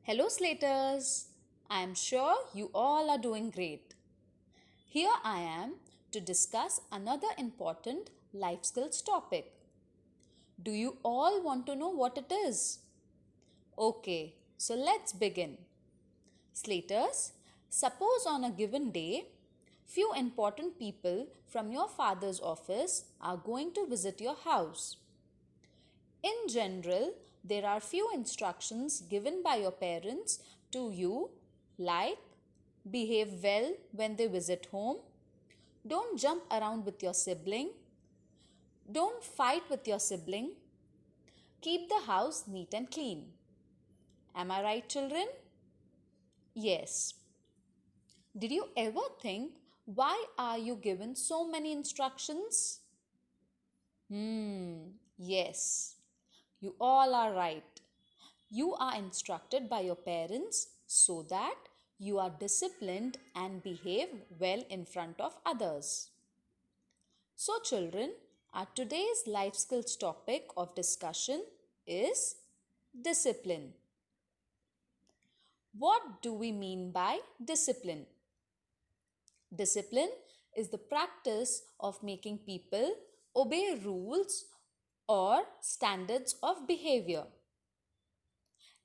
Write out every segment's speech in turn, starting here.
Hello, Slaters! I'm sure you all are doing great. Here I am to discuss another important life skills topic. Do you all want to know what it is? Okay, so let's begin. Slaters, suppose on a given day, few important people from your father's office are going to visit your house. In general, there are few instructions given by your parents to you, like behave well when they visit home, don't jump around with your sibling, don't fight with your sibling, keep the house neat and clean. Am I right, children? Yes. Did you ever think why are you given so many instructions? Yes. You all are right. You are instructed by your parents so that you are disciplined and behave well in front of others. So, children, our today's life skills topic of discussion is discipline. What do we mean by discipline? Discipline is the practice of making people obey rules or standards of behavior.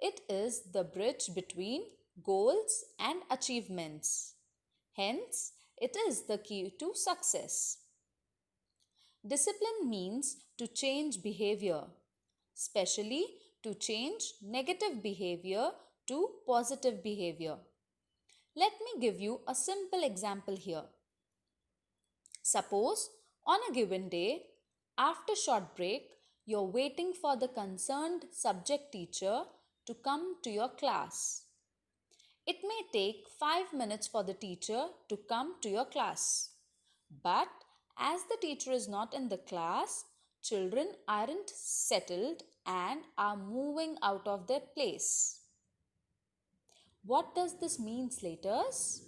It is the bridge between goals and achievements. Hence, it is the key to success. Discipline means to change behavior, especially to change negative behavior to positive behavior. Let me give you a simple example here. Suppose on a given day, after short break, you're waiting for the concerned subject teacher to come to your class. It may take 5 minutes for the teacher to come to your class. But as the teacher is not in the class, children aren't settled and are moving out of their place. What does this mean, Slaters?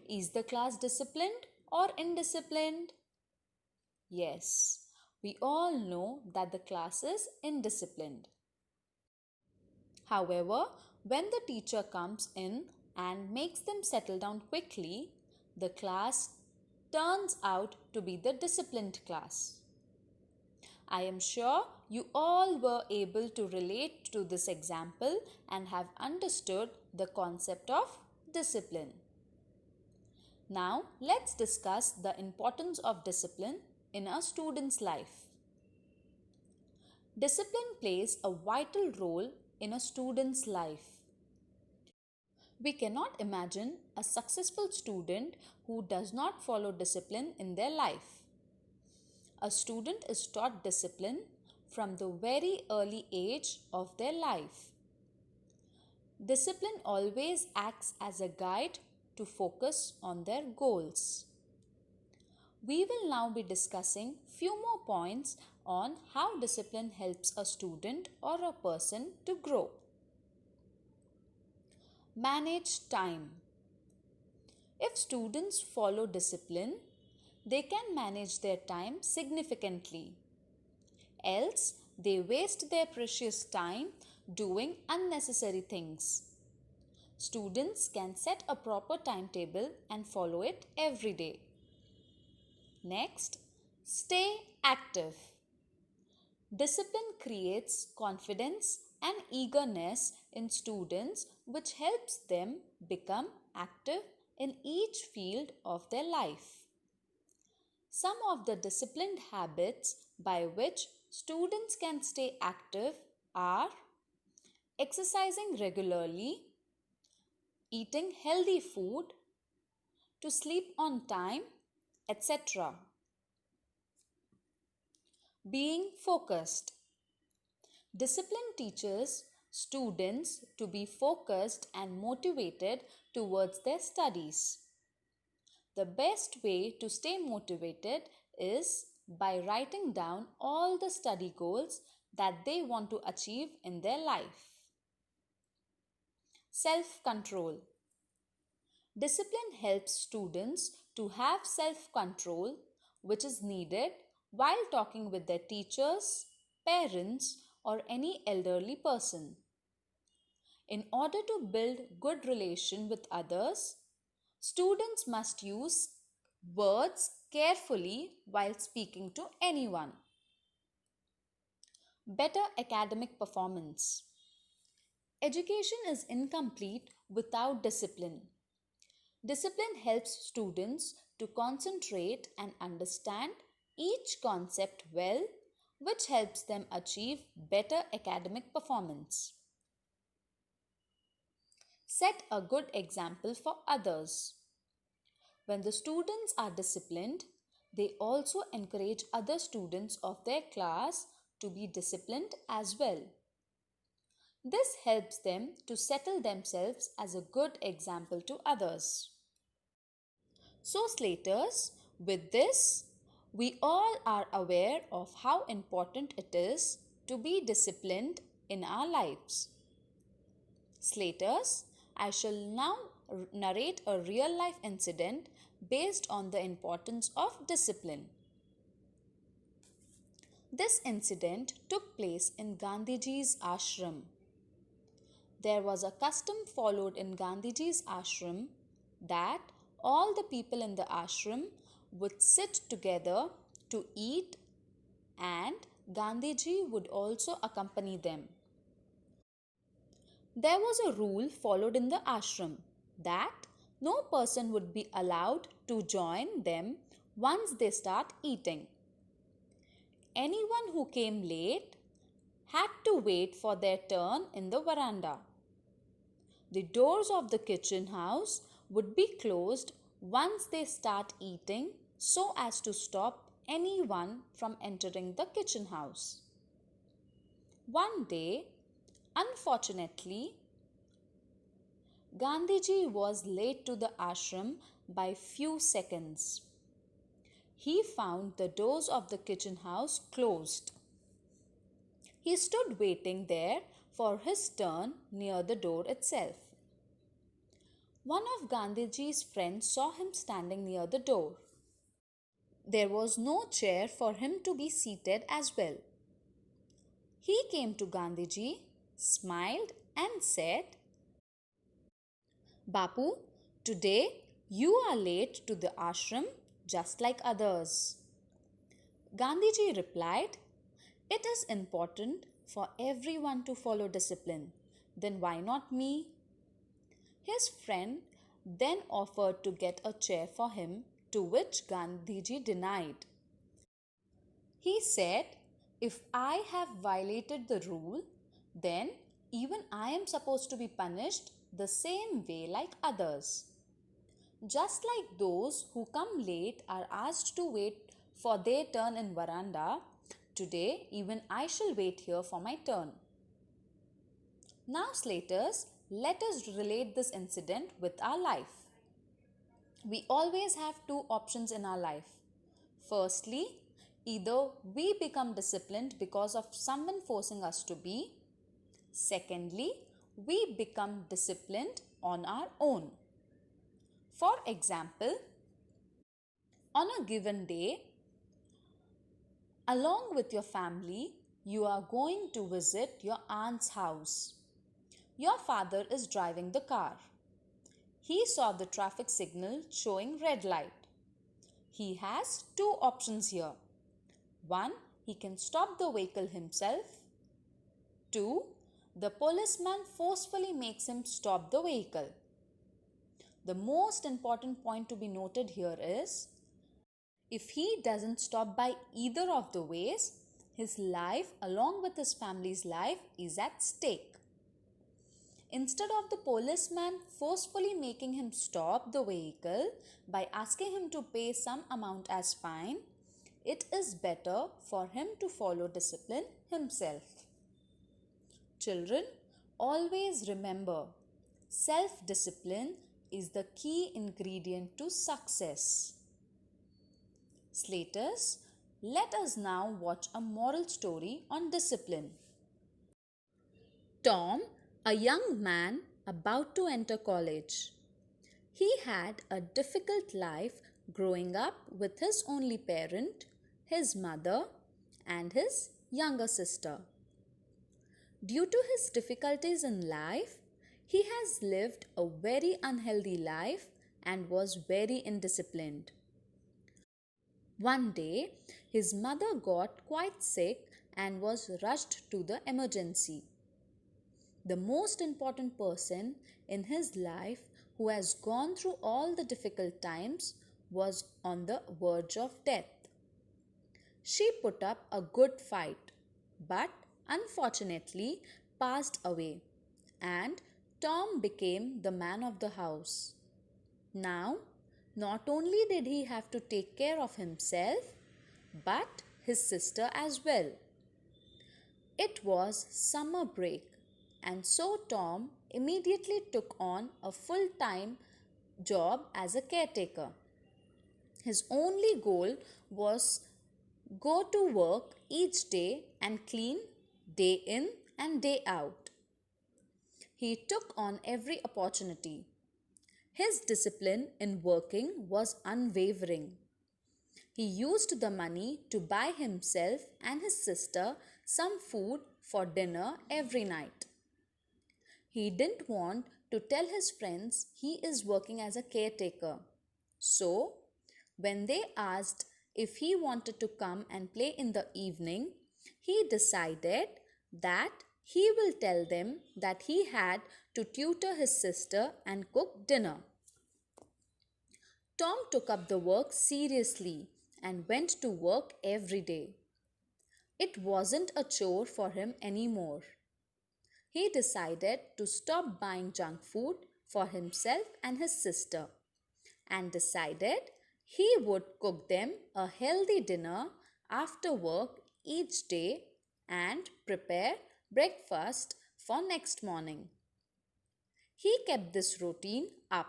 Is the class disciplined or indisciplined? Yes, we all know that the class is indisciplined. However, when the teacher comes in and makes them settle down quickly, the class turns out to be the disciplined class. I am sure you all were able to relate to this example and have understood the concept of discipline. Now, let's discuss the importance of discipline in a student's life. Discipline plays a vital role in a student's life. We cannot imagine a successful student who does not follow discipline in their life. A student is taught discipline from the very early age of their life. Discipline always acts as a guide to focus on their goals. We will now be discussing few more points on how discipline helps a student or a person to grow. Manage time. If students follow discipline, they can manage their time significantly. Else, they waste their precious time doing unnecessary things. Students can set a proper timetable and follow it every day. Next, stay active. Discipline creates confidence and eagerness in students, which helps them become active in each field of their life. Some of the disciplined habits by which students can stay active are exercising regularly, eating healthy food, to sleep on time, etc. Being focused. Discipline teaches students to be focused and motivated towards their studies. The best way to stay motivated is by writing down all the study goals that they want to achieve in their life. Self-control. Discipline helps students to have self-control, which is needed while talking with their teachers, parents, or any elderly person. In order to build good relation with others, students must use words carefully while speaking to anyone. Better academic performance. Education is incomplete without discipline. Discipline helps students to concentrate and understand each concept well, which helps them achieve better academic performance. Set a good example for others. When the students are disciplined, they also encourage other students of their class to be disciplined as well. This helps them to settle themselves as a good example to others. So, Slaters, with this, we all are aware of how important it is to be disciplined in our lives. Slaters, I shall now narrate a real life incident based on the importance of discipline. This incident took place in Gandhiji's ashram. There was a custom followed in Gandhiji's ashram that all the people in the ashram would sit together to eat, and Gandhiji would also accompany them. There was a rule followed in the ashram that no person would be allowed to join them once they start eating. Anyone who came late had to wait for their turn in the veranda. The doors of the kitchen house would be closed once they start eating so as to stop anyone from entering the kitchen house. One day, unfortunately, Gandhiji was late to the ashram by few seconds. He found the doors of the kitchen house closed. He stood waiting there for his turn near the door itself. One of Gandhiji's friends saw him standing near the door. There was no chair for him to be seated as well. He came to Gandhiji, smiled and said, "Bapu, today you are late to the ashram just like others." Gandhiji replied, "It is important for everyone to follow discipline. Then why not me?" His friend then offered to get a chair for him, to which Gandhiji denied. He said, "If I have violated the rule, then even I am supposed to be punished the same way like others. Just like those who come late are asked to wait for their turn in veranda, today even I shall wait here for my turn." Now, Slaters, let us relate this incident with our life. We always have two options in our life. Firstly, either we become disciplined because of someone forcing us to be. Secondly, we become disciplined on our own. For example, on a given day, along with your family, you are going to visit your aunt's house. Your father is driving the car. He saw the traffic signal showing red light. He has two options here. One, he can stop the vehicle himself. Two, the policeman forcefully makes him stop the vehicle. The most important point to be noted here is, if he doesn't stop by either of the ways, his life along with his family's life is at stake. Instead of the policeman forcefully making him stop the vehicle by asking him to pay some amount as fine, it is better for him to follow discipline himself. Children, always remember, self-discipline is the key ingredient to success. Slaters, let us now watch a moral story on discipline. Tom, a young man about to enter college. He had a difficult life growing up with his only parent, his mother, and his younger sister. Due to his difficulties in life, He has lived a very unhealthy life and was very indisciplined. One day, his mother got quite sick and was rushed to the emergency. The most important person in his life who has gone through all the difficult times was on the verge of death. She put up a good fight, but unfortunately passed away, and Tom became the man of the house. Now, not only did he have to take care of himself, but his sister as well. It was summer break, and so Tom immediately took on a full time job as a caretaker. His only goal was go to work each day and clean day in and day out. He took on every opportunity. His discipline in working was unwavering. He used the money to buy himself and his sister some food for dinner every night. He didn't want to tell his friends he is working as a caretaker. So, when they asked if he wanted to come and play in the evening, he decided that he will tell them that he had to tutor his sister and cook dinner. Tom took up the work seriously and went to work every day. It wasn't a chore for him anymore. He decided to stop buying junk food for himself and his sister and decided he would cook them a healthy dinner after work each day and prepare breakfast for next morning. He kept this routine up,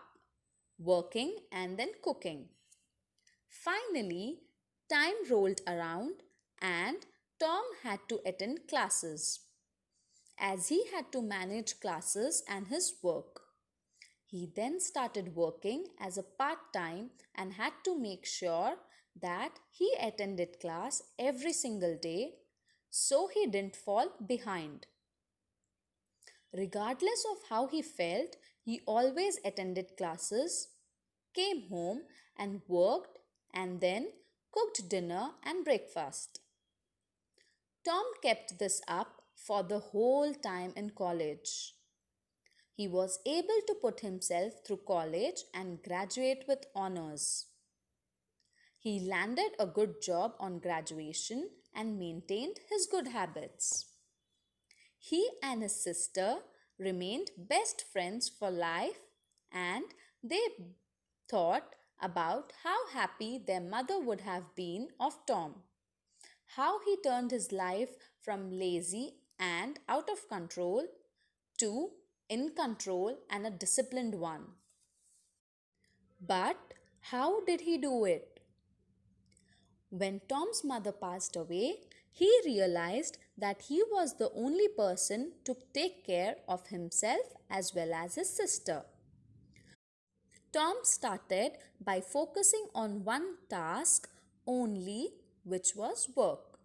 working and then cooking. Finally, time rolled around and Tom had to attend classes. As he had to manage classes and his work, he then started working as a part time and had to make sure that he attended class every single day so he didn't fall behind. Regardless of how he felt, he always attended classes, came home and worked, and then cooked dinner and breakfast. Tom kept this up for the whole time in college. He was able to put himself through college and graduate with honors. He landed a good job on graduation and maintained his good habits. He and his sister remained best friends for life, and they thought about how happy their mother would have been of Tom, how he turned his life from lazy and out of control to in control and a disciplined one. But how did he do it? When Tom's mother passed away, he realized that he was the only person to take care of himself as well as his sister. Tom started by focusing on one task only, which was work.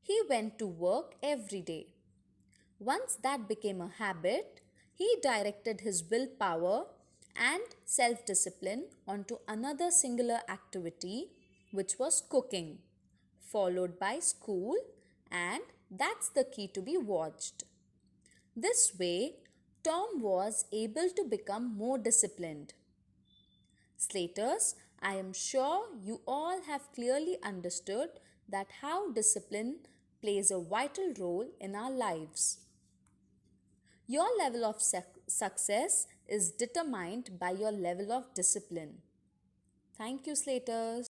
He went to work every day. Once that became a habit, he directed his willpower and self discipline onto another singular activity, which was cooking, followed by school, and that's the key to be watched. This way, Tom was able to become more disciplined. Slaters, I am sure you all have clearly understood that how discipline plays a vital role in our lives. Your level of success is determined by your level of discipline. Thank you, Slaters.